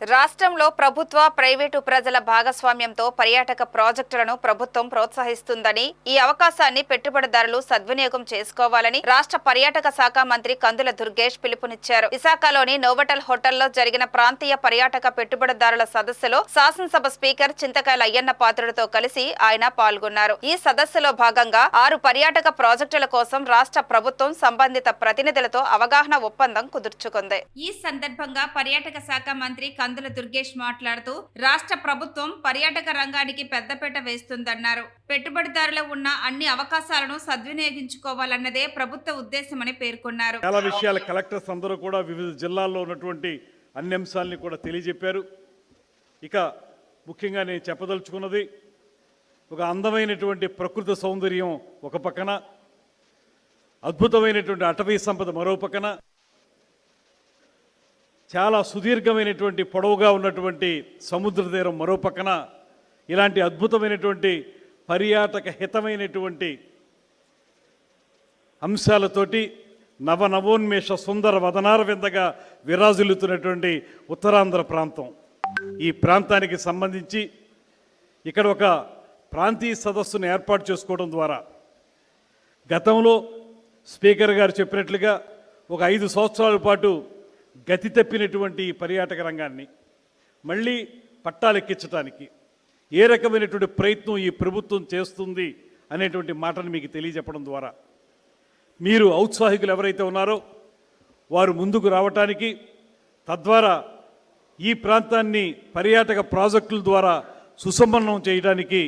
రాష్ట్రంలో ప్రభుత్వ, ప్రైవేటు ప్రజల భాగస్వామ్యంతో పర్యాటక ప్రాజెక్టులను ప్రభుత్వం ప్రోత్సహిస్తుందని, ఈ అవకాశాన్ని పెట్టుబడిదారులు సద్వినియోగం చేసుకోవాలని రాష్ట్ర పర్యాటక శాఖ మంత్రి కందుల దుర్గేష్ పిలుపునిచ్చారు. విశాఖలోని నోవోటల్ హోటల్లో జరిగిన ప్రాంతీయ పర్యాటక పెట్టుబడిదారుల సదస్సులో శాసనసభ స్పీకర్ చింతకాయల అయ్యన్న పాత్రుడితో కలిసి ఆయన పాల్గొన్నారు. ఈ సదస్సులో భాగంగా 6 పర్యాటక ప్రాజెక్టుల కోసం రాష్ట్ర ప్రభుత్వం సంబంధిత ప్రతినిధులతో అవగాహన ఒప్పందం కుదుర్చుకుంది. ఈ సందర్భంగా పర్యాటక శాఖ మంత్రి కందుల దుర్గేష్ మాట్లాడుతూ రాష్ట్ర ప్రభుత్వం పర్యాటక రంగానికి పెద్దపీట వేస్తుందన్నారు. పెట్టుబడిదారులు ఉన్న అన్ని అవకాశాలను సద్వినియోగించుకోవాలన్నదే ప్రభుత్వ ఉద్దేశమని పేర్కొన్నారు. చాలా విషయాలు కలెక్టర్స్ అందరూ కూడా వివిధ జిల్లాల్లో ఉన్నటువంటి అన్ని అంశాలని కూడా తెలియజెప్పారు. ఇక ముఖ్యంగా నేను చెప్పదలుచుకున్నది, ఒక అందమైనటువంటి ప్రకృతి సౌందర్యం ఒక పక్కన, అద్భుతమైనటువంటి అటవీ సంపద మరో పక్కన, చాలా సుదీర్ఘమైనటువంటి పొడవుగా ఉన్నటువంటి సముద్ర తీరం మరో పక్కన, ఇలాంటి అద్భుతమైనటువంటి పర్యాటక హితమైనటువంటి అంశాలతోటి నవనవోన్మేష సుందర వదనార విందగా విరాజిల్లుతున్నటువంటి ఉత్తరాంధ్ర ప్రాంతం. ఈ ప్రాంతానికి సంబంధించి ఇక్కడ ఒక ప్రాంతీయ సదస్సును ఏర్పాటు చేసుకోవడం ద్వారా గతంలో స్పీకర్ గారు చెప్పినట్లుగా ఒక 5 సంవత్సరాల పాటు గతి తప్పినటువంటి పర్యాటక రంగాన్ని మళ్ళీ పట్టాలెక్కించడానికి ఏ రకమైనటువంటి ప్రయత్నం ఈ ప్రభుత్వం చేస్తుంది అనేటువంటి మాటను మీకు తెలియజెప్పడం ద్వారా మీరు ఔత్సాహికులు ఎవరైతే ఉన్నారో వారు ముందుకు రావటానికి, తద్వారా ఈ ప్రాంతాన్ని పర్యాటక ప్రాజెక్టుల ద్వారా సుసంపన్నం చేయడానికి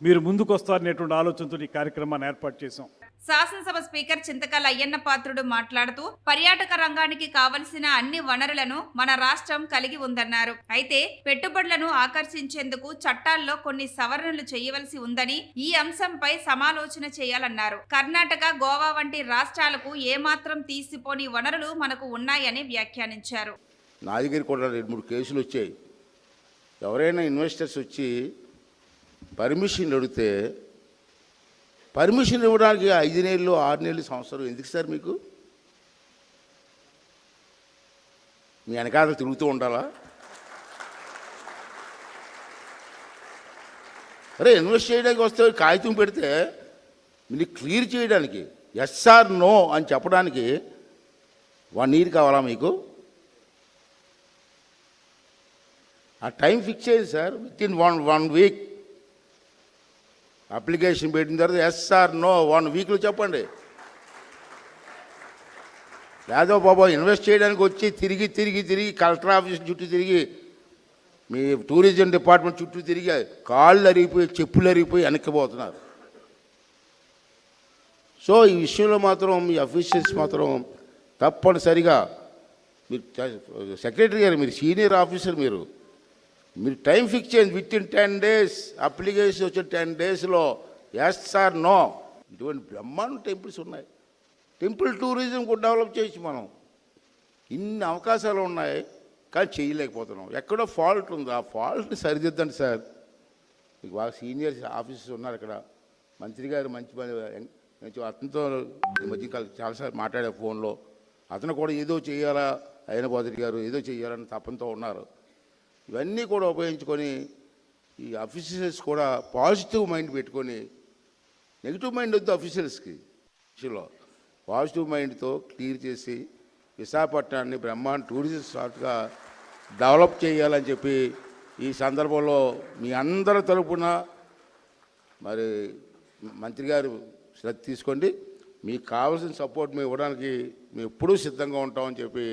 మీరు ముందుకు వస్తారనేటువంటి ఆలోచనతో ఈ కార్యక్రమాన్ని ఏర్పాటు చేశాం. శాసనసభ స్పీకర్ చింతకాయల అయ్యన్న పాత్రుడు మాట్లాడుతూ పర్యాటక రంగానికి కావలసిన అన్ని వనరులను మన రాష్ట్రం కలిగి ఉందన్నారు. అయితే పెట్టుబడులను ఆకర్షించేందుకు చట్టాల్లో కొన్ని సవరణలు చేయవలసి ఉందని, ఈ అంశంపై సమాలోచన చేయాలన్నారు. కర్ణాటక, గోవా వంటి రాష్ట్రాలకు ఏమాత్రం తీసిపోని వనరులు మనకు ఉన్నాయని వ్యాఖ్యానించారు. నా దగ్గర కూడా 2-3 కేసులు వచ్చాయి. ఎవరైనా ఇన్వెస్టర్స్ వచ్చి పర్మిషన్ అడిగితే పర్మిషన్ ఇవ్వడానికి 5 నెలలు, 6 నెలలు, సంవత్సరం ఎందుకు సార్? మీకు మీ వెనకాల తిరుగుతూ ఉండాలా? అరే, ఇన్వెస్ట్ చేయడానికి వస్తే కాగితం పెడితే మీరు క్లియర్ చేయడానికి ఎస్ ఆర్ నో అని చెప్పడానికి 1 ఇయర్ కావాలా మీకు? ఆ టైం ఫిక్స్ చేయండి sir. With in one week application పెట్టిన తర్వాత ఎస్ ఆర్ నో 1 వీక్లో చెప్పండి. లేదో బాబా ఇన్వెస్ట్ చేయడానికి వచ్చి తిరిగి తిరిగి తిరిగి కలెక్టర్ ఆఫీస్ చుట్టూ తిరిగి, మీ టూరిజం డిపార్ట్మెంట్ చుట్టూ తిరిగి కాళ్ళు అరిగిపోయి, చెప్పులు అరిగిపోయి వెనక్కిపోతున్నారు. సో ఈ విషయంలో మాత్రం మీ అఫీషియల్స్ మాత్రం తప్పనిసరిగా, మీరు సెక్రటరీ గారు, మీరు సీనియర్ ఆఫీసర్, మీరు టైం ఫిక్స్ చేయండి. విత్ ఇన్ 10 days అప్లికేషన్ వచ్చిన 10 daysలో ఎస్ ఆర్ నో. ఇటువంటి బ్రహ్మాండ టెంపుల్స్ ఉన్నాయి. టెంపుల్ టూరిజం కూడా డెవలప్ చేయొచ్చు మనం. ఇన్ని అవకాశాలు ఉన్నాయి, కానీ చేయలేకపోతున్నాం. ఎక్కడో ఫాల్ట్ ఉంది. ఆ ఫాల్ట్ని సరిదిద్దండి సార్. మీకు బాగా సీనియర్ ఆఫీసర్స్ ఉన్నారు ఇక్కడ. మంత్రి గారు మంచి పని, అతనితో ఈ మధ్య చాలాసార్లు మాట్లాడే ఫోన్లో. అతను కూడా ఏదో చేయాలా, అయిన బాధరి గారు ఏదో చేయాలని తపంతో ఉన్నారు. ఇవన్నీ కూడా ఉపయోగించుకొని ఈ అఫీషియల్స్ కూడా పాజిటివ్ మైండ్ పెట్టుకొని, నెగిటివ్ మైండ్ వద్దు అఫీషియల్స్కి. విషయంలో పాజిటివ్ మైండ్తో క్లియర్ చేసి విశాఖపట్నాన్ని బ్రహ్మాండ టూరిజం స్పాట్గా డెవలప్ చేయాలని చెప్పి ఈ సందర్భంలో మీ అందరి తరపున మరి మంత్రి గారు శ్రద్ధ తీసుకోండి. మీకు కావాల్సిన సపోర్ట్ మేము ఇవ్వడానికి మేము ఎప్పుడూ సిద్ధంగా ఉంటామని చెప్పి